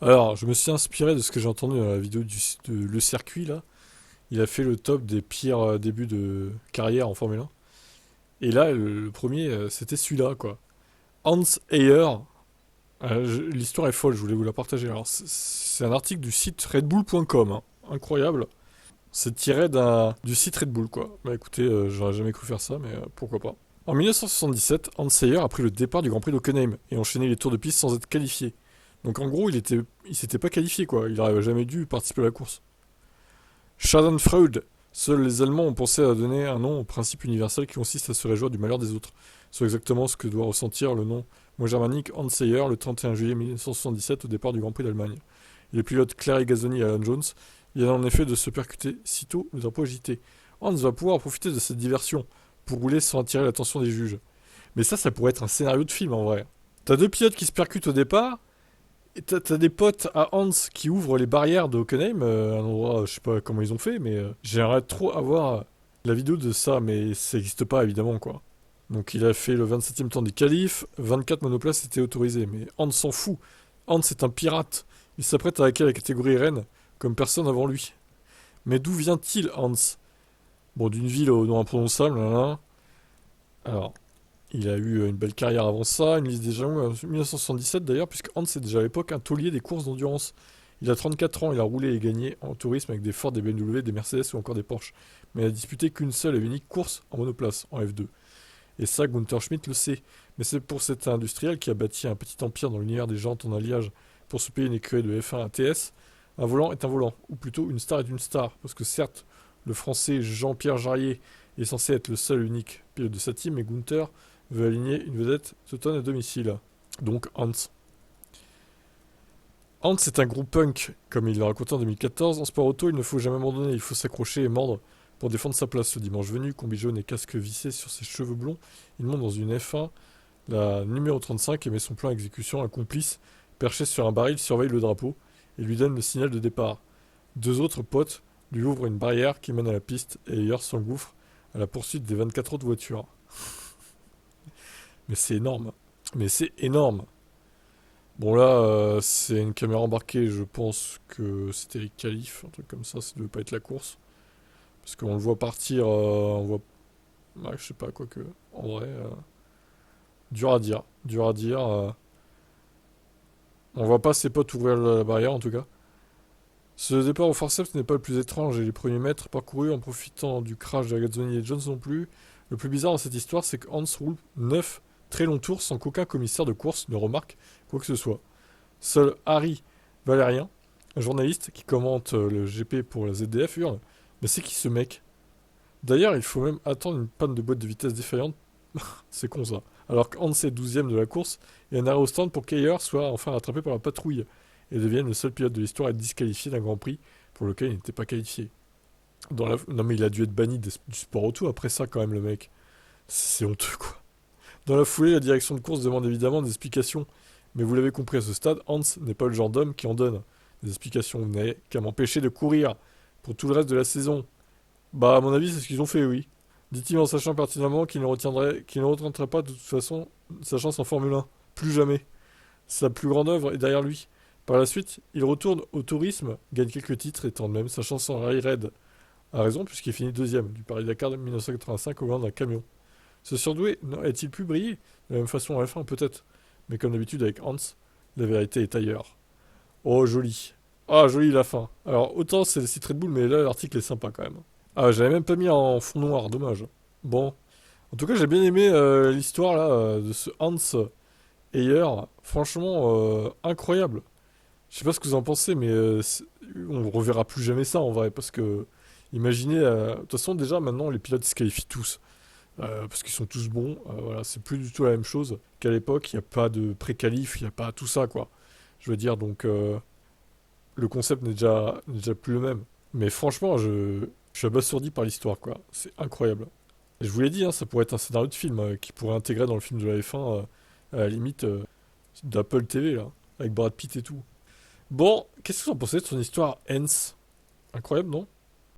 Alors, je me suis inspiré de ce que j'ai entendu dans la vidéo de Le Circuit, là. Il a fait le top des pires débuts de carrière en Formule 1. Et là, le premier, c'était celui-là, quoi. Hans Eyer. L'histoire est folle, je voulais vous la partager. Alors, c'est un article du site redbull.com, hein. Incroyable. C'est tiré du site Red Bull, quoi. Bah écoutez, j'aurais jamais cru faire ça, mais pourquoi pas. En 1977, Hans Eyer a pris le départ du Grand Prix d'Hockenheim et enchaîné les tours de piste sans être qualifié. Donc en gros, il s'était pas qualifié, quoi. Il n'aurait jamais dû participer à la course. Schadenfreude. Seuls les Allemands ont pensé à donner un nom au principe universel qui consiste à se réjouir du malheur des autres. C'est exactement ce que doit ressentir le nom mot germanique Hans Eyer le 31 juillet 1977 au départ du Grand Prix d'Allemagne. Et les pilotes Claire Gazzoni et Alan Jones viennent en effet de se percuter sitôt le drapeau agité. Hans va pouvoir profiter de cette diversion pour rouler sans attirer l'attention des juges. Mais ça pourrait être un scénario de film en vrai. T'as deux pilotes qui se percutent au départ, et t'as des potes à Hans qui ouvrent les barrières de Hockenheim, un endroit, je sais pas comment ils ont fait, mais j'aimerais trop avoir la vidéo de ça, mais ça n'existe pas évidemment quoi. Donc il a fait le 27e temps des qualifs, 24 monoplaces étaient autorisées, mais Hans s'en fout. Hans est un pirate, il s'apprête à hacker la catégorie reine, comme personne avant lui. Mais d'où vient-il Hans? Bon, d'une ville au nom imprononçable, là, là. Alors, il a eu une belle carrière avant ça, une liste des jalons en 1977 d'ailleurs, puisque Hans est déjà à l'époque un taulier des courses d'endurance. Il a 34 ans, il a roulé et gagné en tourisme avec des Ford, des BMW, des Mercedes ou encore des Porsche. Mais il a disputé qu'une seule et unique course en monoplace, en F2. Et ça, Gunther Schmidt le sait. Mais c'est pour cet industriel qui a bâti un petit empire dans l'univers des jantes en alliage pour se payer une écurie de F1 à TS. Un volant est un volant, ou plutôt une star est une star. Parce que certes, le français Jean-Pierre Jarier est censé être le seul et unique pilote de sa team, mais Gunther veut aligner une vedette teutonne à domicile. Donc Hans. Hans est un groupe punk, comme il l'a raconté en 2014. En sport auto, il ne faut jamais abandonner, il faut s'accrocher et mordre pour défendre sa place. Ce dimanche venu, combi jaune et casque vissé sur ses cheveux blonds, il monte dans une F1, la numéro 35, et met son plan à exécution. Un complice, perché sur un baril, surveille le drapeau et lui donne le signal de départ. Deux autres potes lui ouvrent une barrière qui mène à la piste et ailleurs s'engouffre à la poursuite des 24 autres voitures. Mais c'est énorme. Mais c'est énorme. Bon là, c'est une caméra embarquée, je pense que c'était les qualifs, un truc comme ça devait pas être la course. Parce qu'on le voit partir, on voit... Ouais, je sais pas, quoi que... En vrai, dur à dire. Dur à dire. On voit pas ses potes ouvrir la barrière, en tout cas. Ce départ au forceps n'est pas le plus étrange et les premiers mètres parcourus en profitant du crash de Gazzoni et Jones non plus. Le plus bizarre dans cette histoire, c'est que Hans roule 9 très longs tours sans qu'aucun commissaire de course ne remarque quoi que ce soit. Seul Harry Valérien, un journaliste qui commente le GP pour la ZDF, hurle: Mais c'est qui ce mec? D'ailleurs, il faut même attendre une panne de boîte de vitesse défaillante, c'est con ça. Alors que Hans est 12ème de la course et un arrêt au stand pour qu'Ayer soit enfin rattrapé par la patrouille et devienne le seul pilote de l'histoire à être disqualifié d'un Grand Prix pour lequel il n'était pas qualifié. Non mais il a dû être banni du sport auto après ça quand même le mec. C'est honteux quoi. Dans la foulée, la direction de course demande évidemment des explications. Mais vous l'avez compris à ce stade, Hans n'est pas le genre d'homme qui en donne. Des explications n'avaient qu'à m'empêcher de courir pour tout le reste de la saison. Bah à mon avis c'est ce qu'ils ont fait, oui. Dit-il en sachant pertinemment qu'il ne retenterait pas de toute façon sa chance en Formule 1. Plus jamais. Sa plus grande œuvre est derrière lui. Par la suite, il retourne au tourisme, gagne quelques titres et tente même sa chance en rallye raid. A raison puisqu'il finit deuxième du Paris-Dakar de 1985 au volant d'un camion. Ce surdoué a-t-il pu briller de la même façon à la fin peut-être, mais comme d'habitude avec Hans, la vérité est ailleurs. Oh joli. Ah joli la fin. Alors autant c'est le site Red Bull mais là l'article est sympa quand même. Ah j'avais même pas mis en fond noir, dommage. Bon. En tout cas j'ai bien aimé l'histoire là de ce Hans Eyer. Franchement incroyable. Je sais pas ce que vous en pensez mais on reverra plus jamais ça en vrai parce que imaginez, de toute façon déjà maintenant les pilotes se qualifient tous. Parce qu'ils sont tous bons. Voilà, c'est plus du tout la même chose qu'à l'époque. Il n'y a pas de pré-qualif, il n'y a pas tout ça, quoi. Je veux dire, donc le concept n'est déjà plus le même. Mais franchement, je suis abasourdi par l'histoire, quoi. C'est incroyable. Et je vous l'ai dit, hein, ça pourrait être un scénario de film qui pourrait intégrer dans le film de la F1, à la limite d'Apple TV, là, avec Brad Pitt et tout. Bon, qu'est-ce que vous en pensez de son histoire Hens? Incroyable, non?